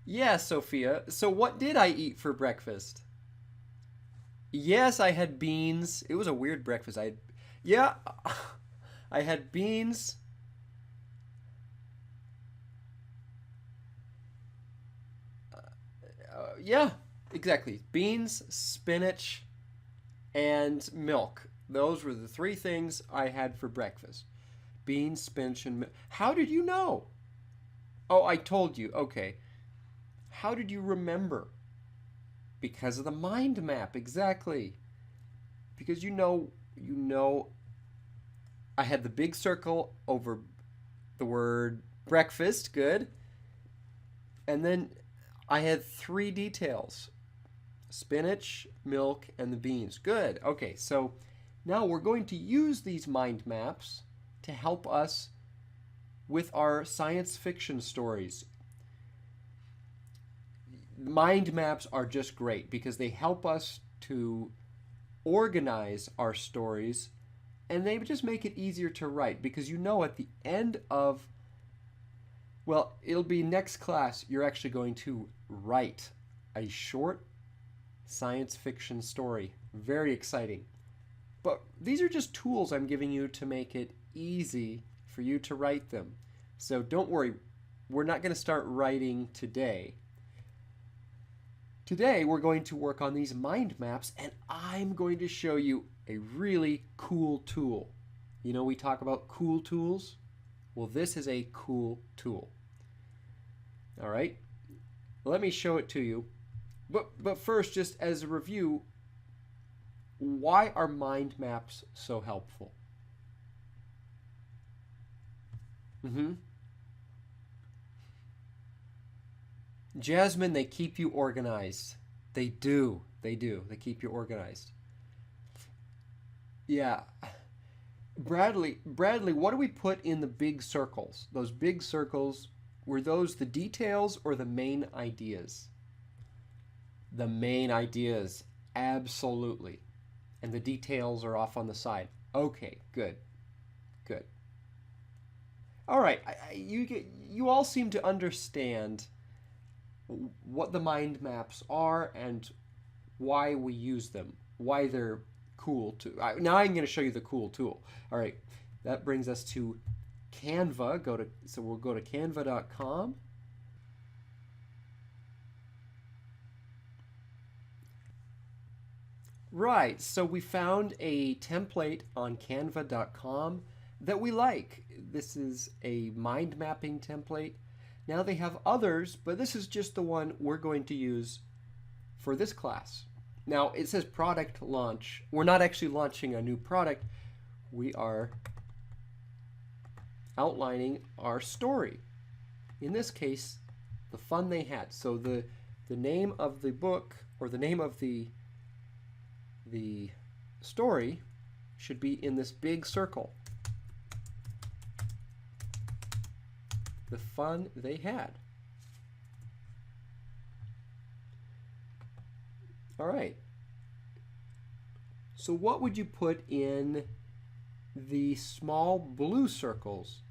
Yeah, Sophia. So what did I eat for breakfast? Yes, I had beans. It was a weird breakfast. Yeah, I had beans. Yeah, exactly. Beans, spinach, and milk. Those were the three things I had for breakfast. Beans, spinach, and milk. How did you know? Oh, I told you. Okay. How did you remember? Because of the mind map, exactly. Because you know, I had the big circle over the word breakfast, good. And then I had three details: spinach, milk, and the beans. Good. Okay, so now we're going to use these mind maps to help us with our science fiction stories. Mind maps are just great because they help us to organize our stories, and they just make it easier to write because you know at the end of, well, it'll be next class, you're actually going to write a short science fiction story. Very exciting. But these are just tools I'm giving you to make it easy for you to write them. So don't worry, we're not going to start writing today. Today we're going to work on these mind maps, and I'm going to show you a really cool tool. You know, we talk about cool tools. Well, this is a cool tool. All right, let me show it to you. But first, just as a review, why are mind maps so helpful? Mm-hmm. Jasmine, they keep you organized. They do. They do. They keep you organized. Yeah. Bradley, what do we put in the big circles? Those big circles, were those the details or the main ideas? The main ideas, absolutely. And the details are off on the side. Okay, good, good. All right, you all seem to understand what the mind maps are and why we use them, why they're cool too. Now I'm going to show you the cool tool. All right, that brings us to Canva. So we'll go to canva.com. Right, so we found a template on canva.com that we like. This is a mind mapping template. Now they have others, but this is just the one we're going to use for this class. Now it says product launch. We're not actually launching a new product. We are outlining our story. In this case, the fun they had. So the name of the book, or the name of the story, should be in this big circle. The fun they had. All right. So what would you put in the small blue circles?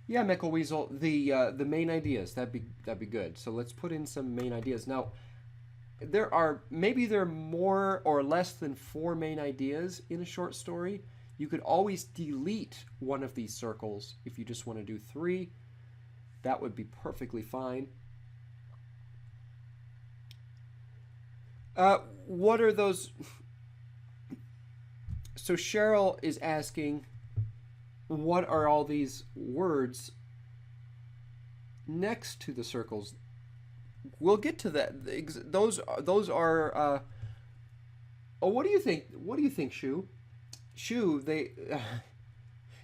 Yeah, Mickle Weasel, the main ideas. That'd be good. So let's put in some main ideas. Now, there are more or less than four main ideas in a short story. You could always delete one of these circles if you just want to do three. That would be perfectly fine. What are those? So Cheryl is asking, what are all these words next to the circles? We'll get to that. Those are. Oh, what do you think? What do you think, Shu? Shu, they.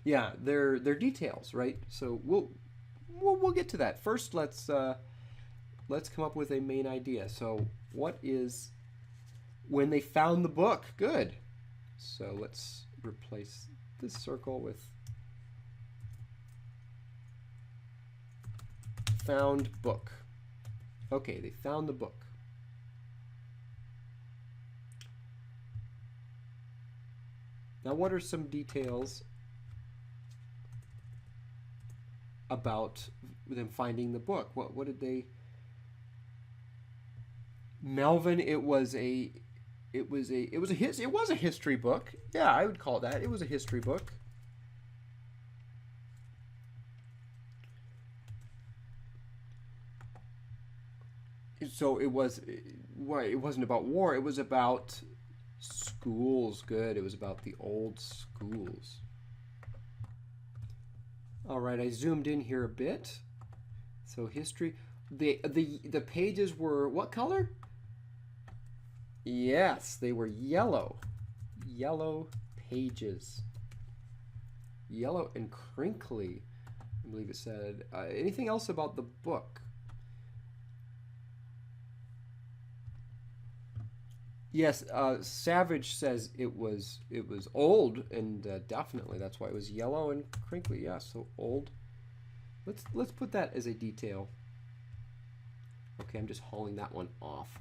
Yeah, they're details, right? So we'll get to that. First, let's come up with a main idea. So what is when they found the book? Good. So let's replace this circle with found book. Okay, they found the book. Now, what are some details about them finding the book. What did they? Melvin, it was a history book. Yeah, I would call it that. It was a history book. So it wasn't about war. It was about schools. Good. It was about the old schools. All right, I zoomed in here a bit. So history. The pages were what color? Yes, they were yellow. Yellow pages. Yellow and crinkly, I believe it said. Anything else about the book? Yes, Savage says it was old, and definitely that's why it was yellow and crinkly. Yeah, so old. Let's put that as a detail. Okay, I'm just hauling that one off.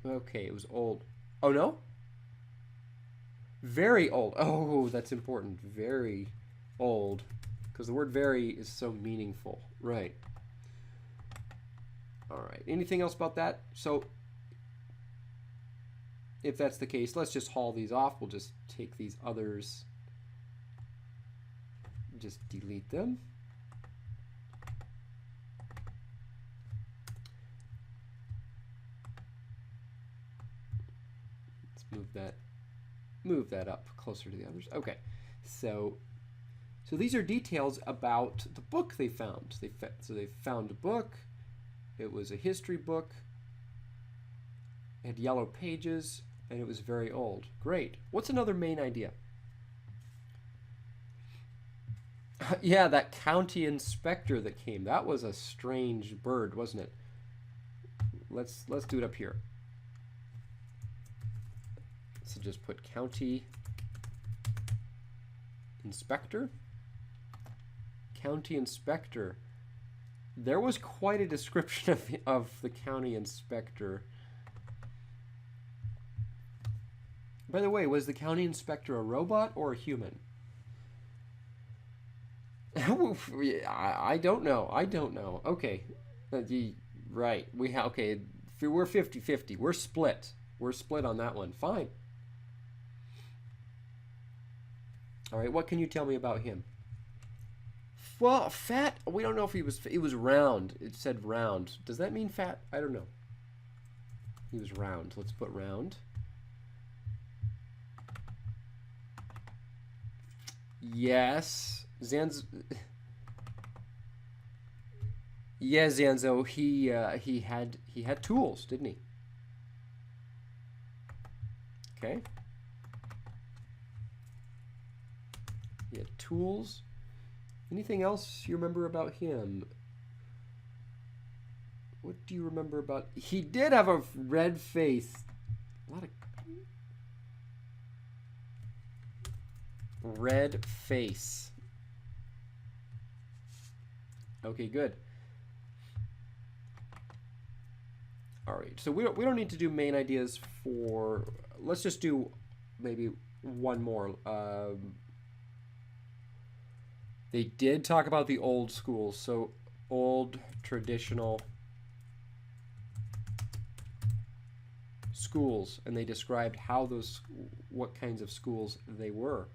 Okay, it was old. Oh no? Very old. Oh, that's important. Very old. Because the word very is so meaningful. Right. All right. Anything else about that? So if that's the case, let's just haul these off. We'll just take these others. Just delete them. Let's move that up closer to the others. Okay. So these are details about the book they found. So they found a book. It was a history book. It had yellow pages, and it was very old. Great. What's another main idea? Yeah, that county inspector that came. That was a strange bird, wasn't it? Let's do it up here. So just put county inspector. County inspector. There was quite a description of the county inspector. By the way, was the county inspector a robot or a human? I don't know. I don't know. Okay. Right. Okay. We're 50-50. We're split. We're split on that one. Fine. All right. What can you tell me about him? Well, fat, we don't know if it was round. It said round. Does that mean fat? I don't know. He was round. Let's put round. Yes. Yeah, Zanzo, he had tools, didn't he? Okay. He had tools. Anything else you remember about him? What do you remember about... He did have a red face. A lot of... Red face. Okay, good. All right, so we don't need to do main ideas for... Let's just do maybe one more. They did talk about the old schools, so old traditional schools, and they described what kinds of schools they were.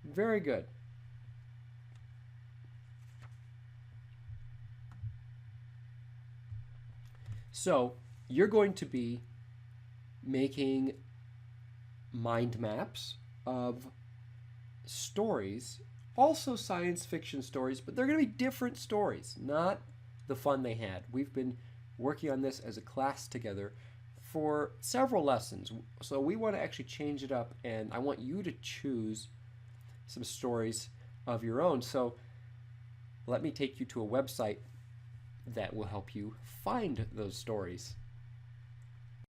Very good. So you're going to be making mind maps of stories, also science fiction stories, but they're going to be different stories, not the fun they had. We've been working on this as a class together for several lessons, so we want to actually change it up, and I want you to choose some stories of your own. So let me take you to a website that will help you find those stories.